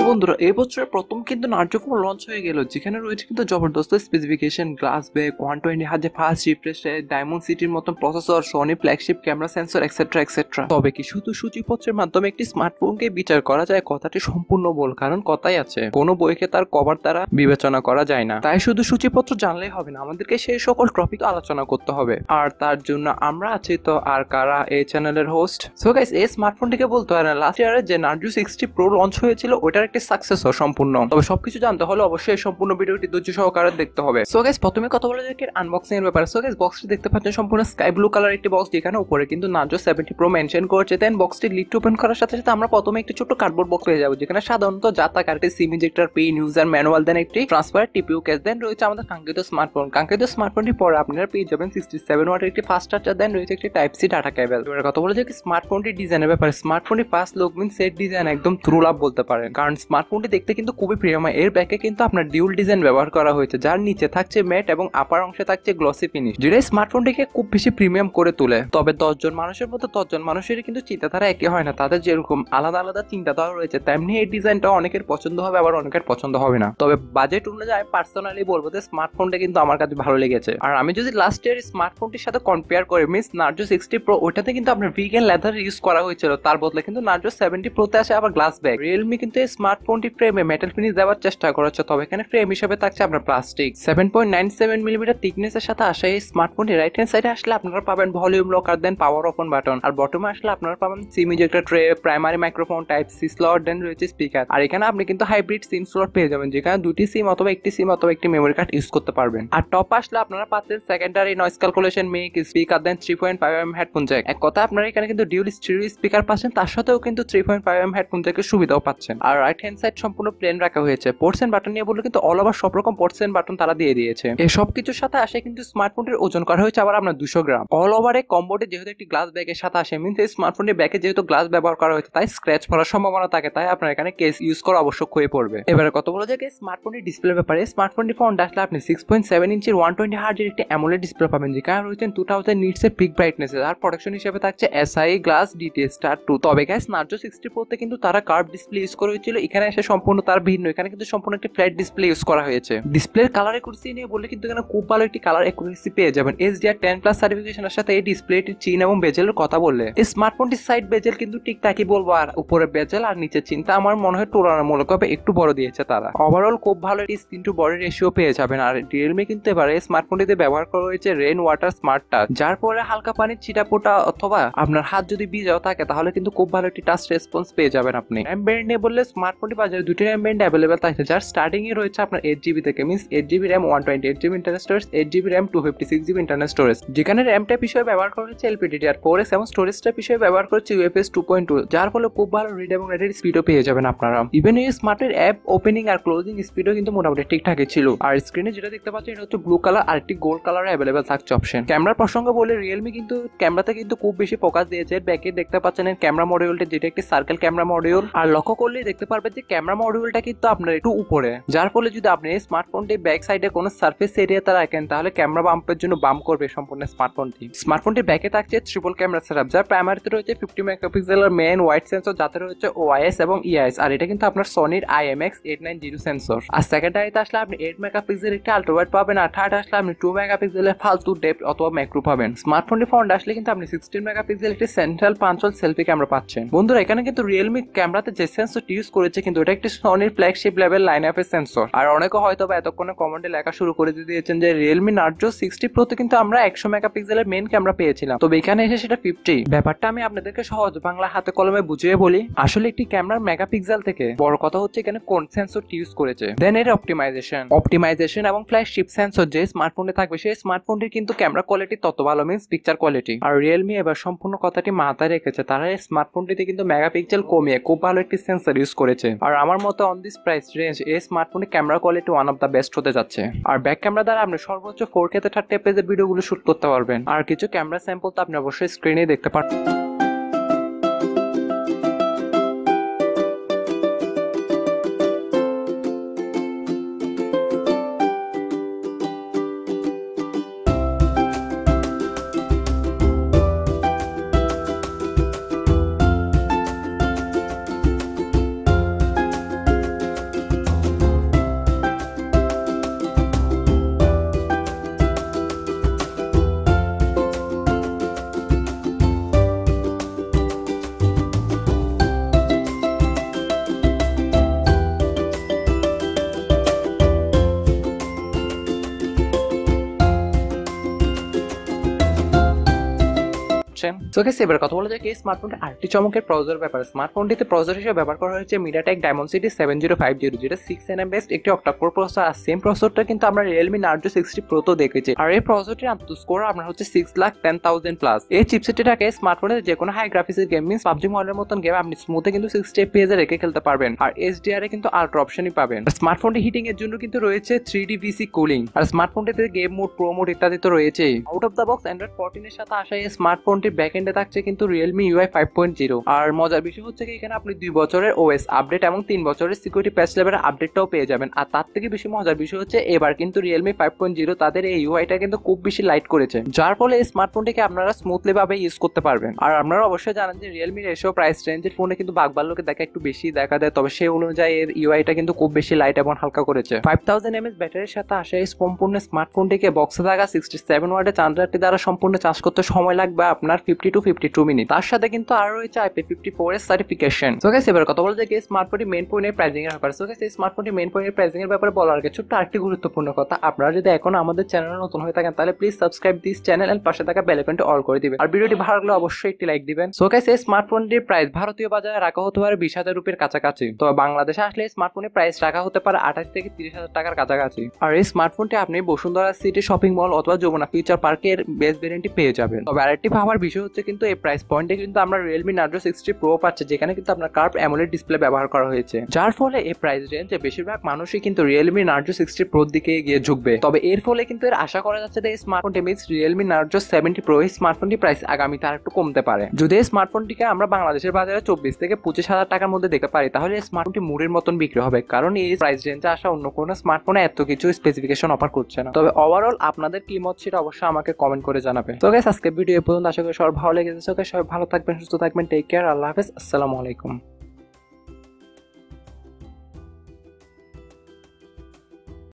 বন্ধুরা এই বছরের প্রথম কিন্তু নার্জো ফোন লঞ্চ হয়ে গেল, যেখানে রয়েছে কিন্তু জবরদস্ত স্পেসিফিকেশন, গ্লাস ব্যাক, 120 হাজার ফাস্ট রিফ্রেশ রেট, ডায়মন্ড সিটির মতন processor, Sony flagship camera sensor etcetera etcetera. তবে কি শুধু সূচিপত্রের মাধ্যমে একটি স্মার্টফোনকে বিচার করা যায়? কথাটি সম্পূর্ণ ভুল, কারণ কথাই আছে কোনো বইকে তার কভার দ্বারা বিবেচনা করা যায় না। তাই শুধু সূচিপত্র জানলেই হবে না, আমাদেরকে সেই সকল টপিক আলোচনা করতে হবে। আর তার জন্য আমরা আছি তো আর কারা, এই চ্যানেলের হোস্ট। সো গাইস, এই স্মার্টফোনটিকে বলতে হয় না লাস্ট ইয়ারে যে নার্জো 60 প্রো লঞ্চ হয়েছিল ওটার একটি সাকসেসর সম্পূর্ণ। তবে সবকিছু জানতে হলে অবশ্যই সম্পূর্ণ ভিডিওটি ধৈর্য সহকারে দেখতে হবে। সো গাইস, প্রথমে কথা বলা যাক এর আনবক্সিং এর ব্যাপারে। সো গাইস, বক্সটি দেখতে পাচ্ছেন সম্পূর্ণ স্কাই ব্লু কালার একটি বক্স, যেখানে উপরে কিন্তু নার্জো 70 প্রো মেনশন করেছে। দেন বক্সটি লিড ওপেন করার সাথে সাথে আমরা প্রথমে একটি ছোট কার্ডবোর্ড বক্স পেয়ে যাবো, যেখানে সাধারণত যা থাকে একটি SIM ejector, pin, user manual, then একটি ট্রান্সফার টিপিইউ কেস, দেন রয়েছে আমাদের কাঙ্ক্ষিত স্মার্টফোন। কাঙ্ক্ষিত স্মার্টফোনটি পরে আপনারা পেয়ে যাবেন 67 ওয়াটের একটি ফাস্ট চার্জার, দেন রয়েছে একটি টাইপ সি ডাটা কেবল। এবার কথা বলা যাক স্মার্টফোনটি ডিজাইনের ব্যাপারে। স্মার্টফোনটি ফার্স্ট লুক মিন সেট ডিজাইন একদম ট্রু লাভ বলতে পারেন, কারণ স্মার্টফোনটি দেখতে কিন্তু খুবই প্রিয়ময়। এর ব্যাকে কিন্তু আপনার ডিউল ডিজাইন ব্যবহার করা হয়েছে, যার নিচে থাকছে ম্যাট এবং আপার অংশে থাকছে গ্লসি ফিনিশ, যেটা স্মার্টফোনটিকে খুব বেশি প্রিমিয়াম করে তোলে। তবে 10 জন মানুষের মতো 10 জন মানুষেরই কিন্তু চিন্তাধারা একই হয় না, তাদের যেরকম আলাদা আলাদা চিন্তাধারা রয়েছে, তেমনি এই ডিজাইনটা অনেকের পছন্দ হবে, আবার অনেকের পছন্দ হবে না। তবে বাজেট অনুযায়ী পার্সোনালি বলবো যে স্মার্টফোনটা কিন্তু আমার কাছে ভালো লেগেছে। আর আমি যদি লাস্ট ইয়ার স্মার্টফোনটির সাথে কম্পেয়ার করি, মিন্স নার্জো 60 প্রো, ওইটাতে কিন্তু আপনার ভিগান লেদার ইউজ করা হয়েছিল, তার বদলে কিন্তু নার্জো 70 প্রোতে আসে আবার গ্লাস ব্যাক। রিয়েলমি কিন্তু এই স্মার্টফোনটি ফ্রেমে মেটাল ফিনিশ দেওয়ার চেষ্টা করেছে, তবে এখানে ফ্রেম হিসেবে থাকছে আপনার প্লাস্টিক। 7.97 মিলিমিটার থিকনেসের সাথে আসে এই স্মার্টফোনটি রাইট হ্যান্ড সাইডে আসলে আপনারা পাবেন volume rocker, then power on button. আর বটমে আসলে আপনারা পাবেন SIM ejector tray, primary microphone, type C slot, then রয়েছে স্পিকার। আর এখানে আপনি কিন্তু হাইব্রিড সিম স্লট পেয়ে যাবেন, যেখানে দুটি সিম অথবা একটি সিম অথবা একটি মেমোরি কার্ড ইউজ করতে পারবেন। আর টপ আসলে আপনারা পাচ্ছেন সেকেন্ডারি নয়েজ ক্যালকুলেশন মিক স্পিকার, দেন 3.5mm হেডফোন জ্যাক। এক কথা আপনারা এখানে কিন্তু ডিউল স্টিরিও স্পিকার পাচ্ছেন, তার সাথেও কিন্তু 3.5mm হেডফোন জ্যাকের সুবিধাও পাচ্ছেন। আর রাইট হ্যান্ড সাইড সম্পূর্ণ প্লেন রাখা হয়েছে। পোর্টস এন্ড বাটন নিয়ে বললে কিন্তু অল ওভার সব রকম পোর্টস এন্ড বাটন তারা দিয়ে দিয়েছে। এই সব কিছুর সাথে আসে কিন্তু স্মার্টফোনটির ওজন করা হয়েছে আবার আপনার 200 গ্রাম। অল ওভার এই কম্বোতে যেহেতু একটি গ্লাস ব্যাগের সাথে আসে, মিন্স এই স্মার্টফোনটির ব্যাগে যেহেতু গ্লাস ব্যবহার করা হয়েছে, তাই স্ক্র্যাচ পড়ার সম্ভাবনা থাকে, তাই আপনার এখানে কেস ইউজ করা আবশ্যক হয়ে পড়বে। এবারে কত বলা যায় স্মার্টফোনটির ডিসপ্লে ব্যাপারে। স্মার্টফোনটি ফোন আসলে আপনি 6.7 ইঞ্চির 120 হার্জের একটি অ্যামোলেড ডিসপ্লে পাবেন, যেখানে রয়েছেন 2000 নিটস এর পিক ব্রাইটনেস। আর প্রোটেকশন হিসেবে থাকছে এসআই গ্লাস ডিটিএস স্টার 2। তবে গাইস, নার্জো 60 প্রোতে কিন্তু তারা কার্ভ ডিসপ্লে ইউজ করে হয়েছিল, এখানে এসে সম্পূর্ণ তার ভিন্ন। এখানে কিন্তু সম্পূর্ণ একটি ফ্ল্যাট ডিসপ্লে ইউজ করা হয়েছে। ডিসপ্লের কালার একুরেসি নিয়ে বললে কিন্তু এখানে খুব ভালো একটি কালার একুরেসি পেয়ে যাবেন। HDR10+ সার্টিফিকেশনের সাথে এই ডিসপ্লেটির চিন এবং বেজেলের কথা বললে, এই স্মার্টফোনটির সাইড বেজেল কিন্তু ঠিকঠাকই বলবো, আর উপরে বেজেল আর নিচে চিনটা আমার মনে হয় তুলনামূলকভাবে একটু বড় দিয়েছে তারা। ওভারঅল খুব ভালো একটি স্ক্রিন টু বডি রেশিও পেয়ে যাবেন। আর রিয়েলমি কিন্তু এবারে স্মার্টফোনটিতে ব্যবহার করা হয়েছে রেন ওয়াটার স্মার্ট টাচ, যার পরে হালকা পানির ছিটাফোঁটা অথবা আপনার হাত যদি ভিজাও থাকে তাহলে কিন্তু খুব ভালো একটি টাচ রেসপন্স পেয়ে যাবেন আপনি। র্যাম ভ্যারিয়েন্ট নিয়ে বললে স্মার্টফোনটি বাজারে দুটি র্যাম ভ্যারিয়েন্ট অ্যাভেলেবল থাকছে, যার স্টার্টিং এ রয়েছে আপনার 8GB থেকে, means 8GB RAM 128GB internal storage, 8GB RAM 256GB internal storage, যেখানে র্যাম টাইপ হিসেবে ব্যবহার করা হচ্ছে LPDDR4X এবং স্টোরেজ টাইপ হিসেবে ব্যবহার করছে UFS 2.2, যার ফলে খুব ভালো রিড এবং রাইটের স্পিডও পেয়ে যাবেন আপনারা। ইভেন এই স্মার্টের অ্যাপ ওপেনিং আর ক্লোজিং স্পিডও কিন্তু মোটামুটি ঠিকঠাকই ছিল। আর স্ক্রিনে যেটা দেখতে পাচ্ছেন এটা হচ্ছে ব্লু কালার, আর একটি গোল্ড কালারে অ্যাভেলেবল থাকছে অপশন। ক্যামেরার প্রসঙ্গে বলে রিয়েলমি কিন্তু ক্যামেরাতে কিন্তু খুব বেশি ফোকাস দিয়েছে। ব্যাকে দেখতে পাচ্ছেন এর ক্যামেরা মডিউলটা, যেটা একটি সার্কেল ক্যামেরা মডিউল। আর লক্ষ্য করলেই দেখতে পারবেন যে ক্যামেরা মডিউলটা কিন্তু আপনার একটু উপরে, যার ফলে যদি আপনি এই স্মার্টফোনটি ব্যাক সাইডে কোনো সার্ফেস এরিয়াতে রাখেন তাহলে ক্যামেরা বাম্পের জন্য বাম্প করবে সম্পূর্ণ স্মার্টফোনটি। স্মার্টফোনটির ব্যাকে থাকছে ট্রিপল ক্যামেরা সেটআপ, যার প্রাইমারিতে রয়েছে 50 মেগাপিক্সেলের মেইন ওয়াইড সেন্সর, যাতে রয়েছে OIS এবং EIS। আর এটা কিন্তু আপনার সনির IMX890 সেন্সর। আর সেকেন্ডারিতে আসলে আপনি 8 মেগাপিক্সেল একটি আল্ট্রা ওয়াইড পাবেন, আর থার্ড আসলে আপনি 2 মেগাপিক্সেলের ফালতু ডেপথ অথবা ম্যাক্রো পাবেন। স্মার্টফোনটি ফ্রন্ট আসলে কিন্তু আপনি 16 মেগাপিক্সেল একটি সেন্ট্রাল পাঞ্চল সেলফি ক্যামেরা পাচ্ছেন। বন্ধুরা, এখানে কিন্তু রিয়েলমি ক্যামেরাতে যে সেন্সরটি ইউজ করেছে কিন্তু এটা একটি সনির ফ্ল্যাগশিপ লেভেল লাইন অফের সেন্সর। আর অনেকে হয়তো বা এতক্ষণে কমেন্টে লেখা শুরু করে দিয়েছেন যে রিয়েলমি নার্জো 60 প্রোতে কিন্তু আমরা 100 মেগাপিক্সেলের মেইন ক্যামেরা পেয়েছিলাম, তবে এখানে এসে সেটা 50। ব্যাপারটা আমি আপনাদেরকে সহজ বাংলা হাতে কলমে বুঝিয়ে বলি। আসলে একটি ক্যামেরার মেগাপিক্সেল থেকে বড় কথা হচ্ছে এখানে কোন সেন্সরটি ইউজ করেছে, দেন এর অপটিমাইজেশন এবং ফ্ল্যাগশিপ সেন্সর যে স্মার্টফোনে থাকবে সেই স্মার্টফোনটির কিন্তু ক্যামেরা কোয়ালিটি তত ভালো, মিন্স পিকচার কোয়ালিটি। আর রিয়েলমি এবার সম্পূর্ণ কথাটি মাথায় রেখেছে, তারা এই স্মার্টফোনটিতে কিন্তু মেগাপিক্সেল কমিয়ে খুব ভালো একটি সেন্সর ইউজ করেছে। আর আমার মতে অন দিস প্রাইস রেঞ্জ এই স্মার্টফোনের camera quality one of the best হতে যাচ্ছে। আর ব্যাক ক্যামেরা দ্বারা আপনি সর্বোচ্চ 4K তে 30 fps এর ভিডিওগুলো শুট করতে পারবেন। আর কিছু ক্যামেরা স্যাম্পল তো আপনি অবশ্যই স্ক্রিনে দেখতে পারবেন। সো গাইস এবার কথা বলা যাক এই স্মার্টফোনটি আরেকটি চমকের প্রসেসর ব্যাপারে। স্মার্টফোনটিতে প্রসেসর হিসেবে ব্যবহার করা হয়েছে মিডিয়াটেক ডায়মন্ডসিটি 7050, যেটা 6nm বেসড একটি অক্টা কোর প্রসেসর। আর সেম প্রসেসরটা কিন্তু আমরা Realme Narzo 60 Pro তো দেখেছি। আর এই প্রসেসরটির আন্তঃ স্কোর আমরা হচ্ছে 6,10,000 প্লাস। এই চিপসেটটাকে স্মার্টফোনে যে কোনো হাই গ্রাফিক্সের গেম মিন্স পাবজি মডেলের মতন গেম আপনি স্মুথে কিন্তু 60 FPS এ রেখে খেলতে পারবেন। আর HDR এ কিন্তু আল্ট্রা অপশনই পাবেন। স্মার্টফোনটি হিটিং এর জন্য কিন্তু রয়েছে 3D VC কুলিং। আর স্মার্টফোনটিতে গেম মোড, প্রো মোড ইত্যাদি তো রয়েছে। Out of the box Android 14 এর সাথে আসা এই স্মার্টফোনটির ব্যাকএন্ডে থাকছে কিন্তু Realme UI 5.0। আর মজার বিষয় হচ্ছে কি এখানে আপনি 2 বছরের OS আপডেট এবং 3 বছরের সিকিউরিটি প্যাচ লেভেলের আপডেটটাও পেয়ে যাবেন। আর তার থেকে বেশি মজার বিষয় হচ্ছে এবার কিন্তু Realme 5.0 তাদের এই ইউআইটা কিন্তু খুব বেশি লাইট করেছে, যার ফলে এই স্মার্টফোনটিকে আপনারা স্মুথলি ভাবে ইউজ করতে পারবেন। আর আপনারা অবশ্যই জানেন যে Realme এসব প্রাইস রেঞ্জের ফোনে কিন্তু বাগবাল্যকে দেখা একটু বেশি দেখা দেয়, তবে সেই অনুযায়ী এর ইউআইটা কিন্তু খুব বেশি লাইট এবং হালকা করেছে। 5000 mAh ব্যাটারির সাথে আসা এই সম্পূর্ণ স্মার্টফোনটিকে বক্সে থাকা 67 ওয়াটের চার্জারটি দ্বারা সম্পূর্ণ চার্জ করতে সময় লাগবে আপনার 50 to 52 মিনিট। তার সাথে কিন্তু আরো রয়েছে IP54 এর সার্টিফিকেশন। সো গাইস এবার কথা বলা যাক এই স্মার্টফোনটি মেইন পয়েন্টের প্রাইসিং এর ব্যাপারে। সো গাইস এই স্মার্টফোনটি মেইন পয়েন্টের প্রাইসিং এর ব্যাপারে বলার আগে ছোট্ট আরেকটি গুরুত্বপূর্ণ কথা, আপনারা যদি এখন আমাদের চ্যানেলে নতুন হয়ে থাকেন তাহলে please subscribe this channel and পাশে থাকা বেল আইকনটি অল করে দিবেন। আর ভিডিওটি ভালো লাগলে অবশ্যই একটি লাইক দিবেন। সো গাইস এই স্মার্টফোনটির প্রাইস ভারতীয় বাজারে রাখা হতে পারে 20,000 রুপির কাছাকাছি। তো বাংলাদেশে আসলে এই স্মার্টফোনের প্রাইস রাখা হতে পারে 28 থেকে 30,000 টাকার কাছাকাছি। আর এই স্মার্টফোনটি আপনি বসুন্ধরা সিটি শপিং মল অথবা যমুনা ফিউচার পার্কের বেস ভেরিয়েন্টটি পেয়ে যাবেন। তবে আরেকটি ভাবার বিষয় হচ্ছে কিন্তু এই প্রাইস পয়েন্টে কিন্তু আমরা Realme Narzo 60 Pro পাচ্ছি, যেখানে কিন্তু আপনার কার্ভ অ্যামোলেড ডিসপ্লে ব্যবহার করা হয়েছে, যার ফলে এই প্রাইস রেঞ্জে বেশিরভাগ মানুষই কিন্তু Realme Narzo 60 Pro দিকে গিয়ে ঝুঁকবে। তবে এর ফলে কিন্তু এর আশা করা যাচ্ছে যে এই স্মার্টফোনটি মিনস Realme Narzo 70 Pro এই স্মার্টফোনটি প্রাইস আগামীতে আরেকটু কমতে পারে। যদি এই স্মার্টফোনটিকে আমরা বাংলাদেশের বাজারে 24 থেকে 25,000 টাকার মধ্যে দেখতে পারি তাহলে এই স্মার্টফোনটি মুড়ের মতন বিক্রি হবে, কারণ এই প্রাইস রেঞ্জে আসা অন্য কোনো স্মার্টফোনে এত কিছু স্পেসিফিকেশন অফার করছে না। তবে ওভারঅল আপনাদের কি মত সেটা অবশ্যই আমাকে কমেন্ট করে জানাবেন। তো গাইস আজকে ভিডিও এই পর্যন্ত, আশা করি সবার ভালো লেগেছে। সবাই ভালো থাকবেন, সুস্থ থাকবেন, টেক কেয়ার, আল্লাহ হাফেজ, আসসালামু আলাইকুম।